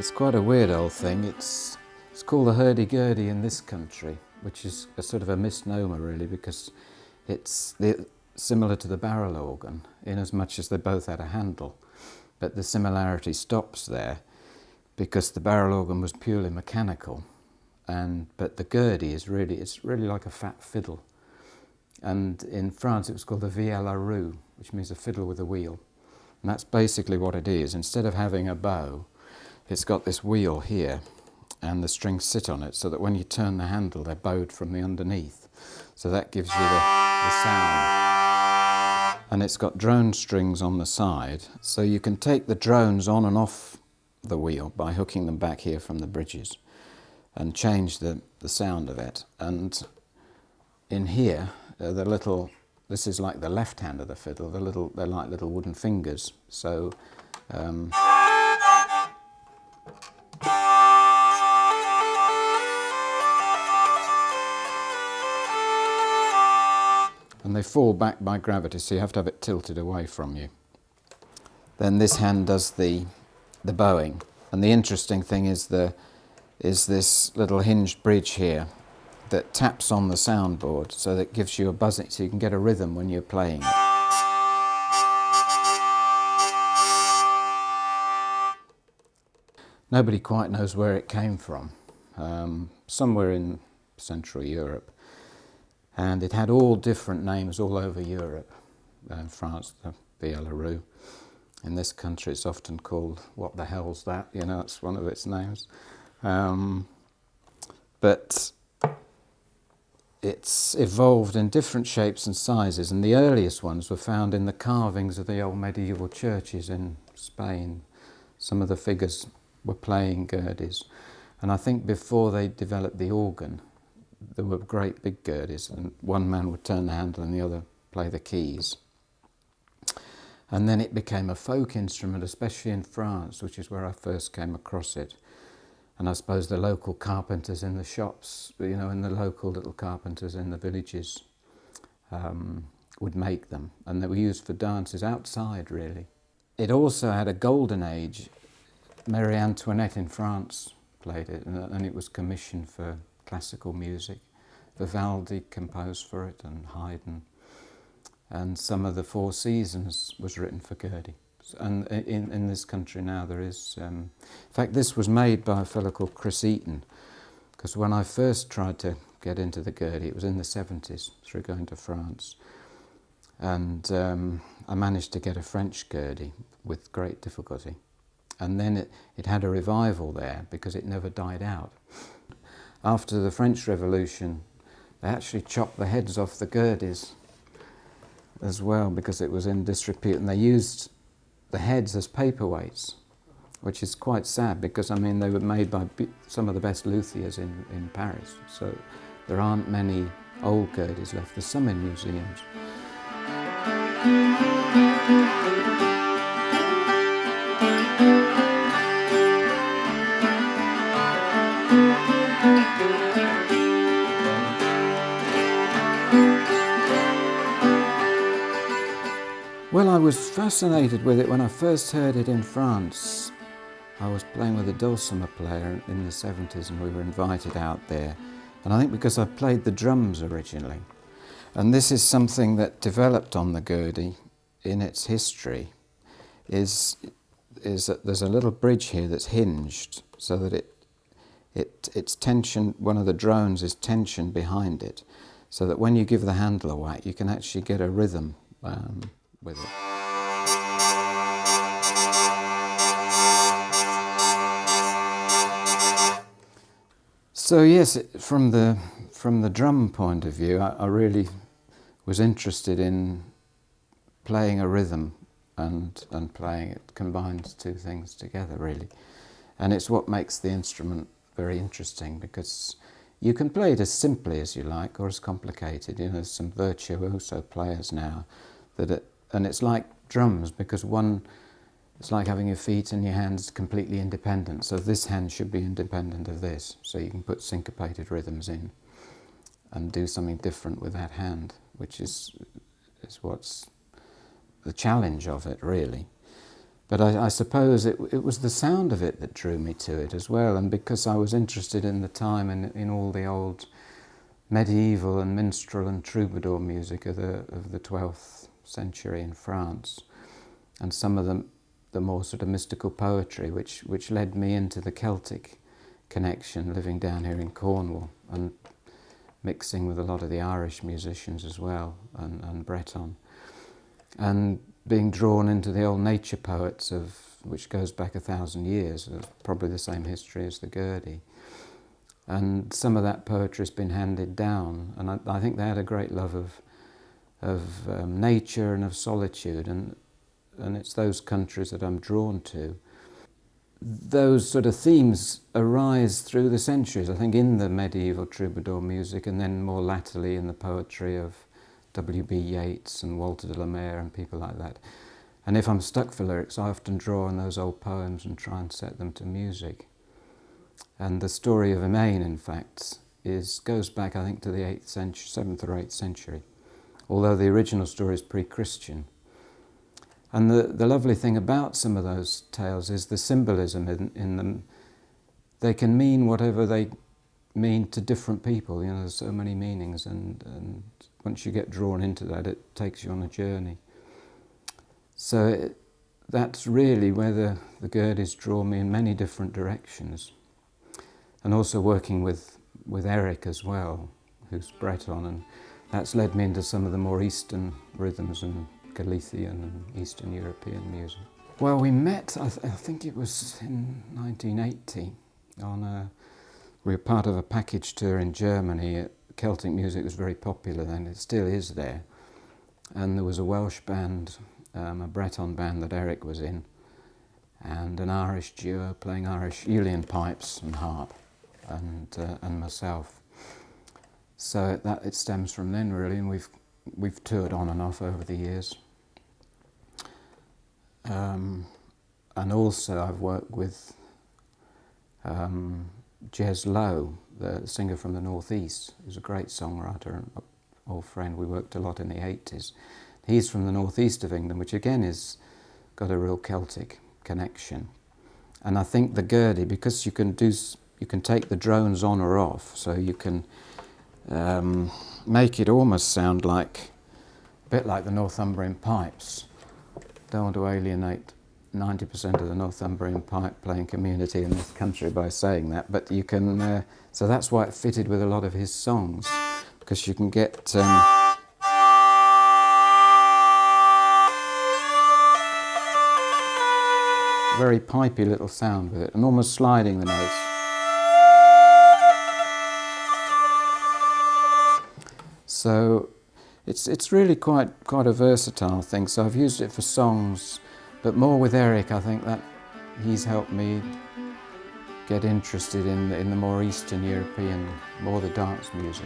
It's quite a weird old thing. It's called the Hurdy Gurdy in this country, which is a sort of a misnomer really, because it's similar to the barrel organ in as much as they both had a handle. But the similarity stops there because the barrel organ was purely mechanical, but the gurdy is really like a fat fiddle. And in France it was called the vielle à roue, which means a fiddle with a wheel. And that's basically what it is. Instead of having a bow, it's got this wheel here, and the strings sit on it so that when you turn the handle they're bowed from the underneath. So that gives you the sound. And it's got drone strings on the side, so you can take the drones on and off the wheel by hooking them back here from the bridges and change the sound of it. And in here, this is like the left hand of the fiddle, they're like little wooden fingers. So and they fall back by gravity, so you have to have it tilted away from you. Then this hand does the bowing. And the interesting thing is this little hinged bridge here that taps on the soundboard, so that gives you a buzzing, so you can get a rhythm when you're playing it. Nobody quite knows where it came from, somewhere in Central Europe. And it had all different names all over Europe. In France, the vielle à roue. In this country it's often called, what the hell's that? You know, it's one of its names. But it's evolved in different shapes and sizes, and the earliest ones were found in the carvings of the old medieval churches in Spain. Some of the figures were playing gurdies. And I think before they developed the organ, there were great big gurdies, and one man would turn the handle and the other play the keys. And then it became a folk instrument, especially in France, which is where I first came across it. And I suppose the local carpenters in the shops, you know, and the local little carpenters in the villages would make them. And they were used for dances outside, really. It also had a golden age. Marie Antoinette in France played it, and it was commissioned for classical music. Vivaldi composed for it, and Haydn. And some of the Four Seasons was written for gurdy. And in this country now there is... in fact, this was made by a fellow called Chris Eaton, because when I first tried to get into the gurdy, it was in the 70s, through going to France. And I managed to get a French gurdy with great difficulty. And then it had a revival there, because it never died out. After the French Revolution, they actually chopped the heads off the gurdies as well, because it was in disrepute, and they used the heads as paperweights, which is quite sad, because I mean they were made by some of the best luthiers in Paris, so there aren't many old gurdies left. There's some in museums. Well, I was fascinated with it when I first heard it in France. I was playing with a dulcimer player in the 70s, and we were invited out there. And I think because I played the drums originally. And this is something that developed on the gurdy in its history, is that there's a little bridge here that's hinged, so that it's tension, one of the drones is tension behind it, so that when you give the handle a whack, you can actually get a rhythm with it. So yes, from the drum point of view, I really was interested in playing a rhythm and playing it, combines two things together really. And it's what makes the instrument very interesting, because you can play it as simply as you like or as complicated. You know, there's some virtuoso players now and it's like drums, because it's like having your feet and your hands completely independent. So this hand should be independent of this. So you can put syncopated rhythms in and do something different with that hand, which is what's the challenge of it, really. But I suppose it was the sound of it that drew me to it as well, and because I was interested in the time and in all the old medieval and minstrel and troubadour music of the 12th century in France, and some of the more sort of mystical poetry, which led me into the Celtic connection, living down here in Cornwall and mixing with a lot of the Irish musicians as well, and Breton, and being drawn into the old nature poets which goes back 1,000 years, probably the same history as the Gurdy. And some of that poetry has been handed down, and I think they had a great love of nature and of solitude, and it's those countries that I'm drawn to. Those sort of themes arise through the centuries, I think, in the medieval troubadour music, and then more latterly in the poetry of W.B. Yeats and Walter de la Mare and people like that. And if I'm stuck for lyrics, I often draw on those old poems and try and set them to music. And the story of Emain, in fact, goes back, I think, to the 8th century, 7th or 8th century, although the original story is pre-Christian. And the lovely thing about some of those tales is the symbolism in them. They can mean whatever they mean to different people. You know, there's so many meanings, and once you get drawn into that, it takes you on a journey. So that's really where the Gurdys draw me in many different directions. And also working with Eric as well, who's Breton, and that's led me into some of the more Eastern rhythms and Galician and Eastern European music. Well, we met, I think it was in 1980, we were part of a package tour in Germany. Celtic music was very popular then, it still is there. And there was a Welsh band, a Breton band that Eric was in, and an Irish duo playing Irish Uilleann pipes and harp, and myself. So it stems from then really, and we've toured on and off over the years. And also I've worked with Jez Lowe, the singer from the Northeast, who's a great songwriter and an old friend. We worked a lot in the 80s. He's from the northeast of England, which again has got a real Celtic connection. And I think the Gurdy, because you can take the drones on or off, so you can make it almost sound like a bit like the Northumbrian pipes. Don't want to alienate 90% of the Northumbrian pipe playing community in this country by saying that, but you can, so that's why it fitted with a lot of his songs, because you can get very pipey little sound with it, and almost sliding the notes. So it's really quite a versatile thing. So I've used it for songs, but more with Eric. I think that he's helped me get interested in the more Eastern European, more the dance music.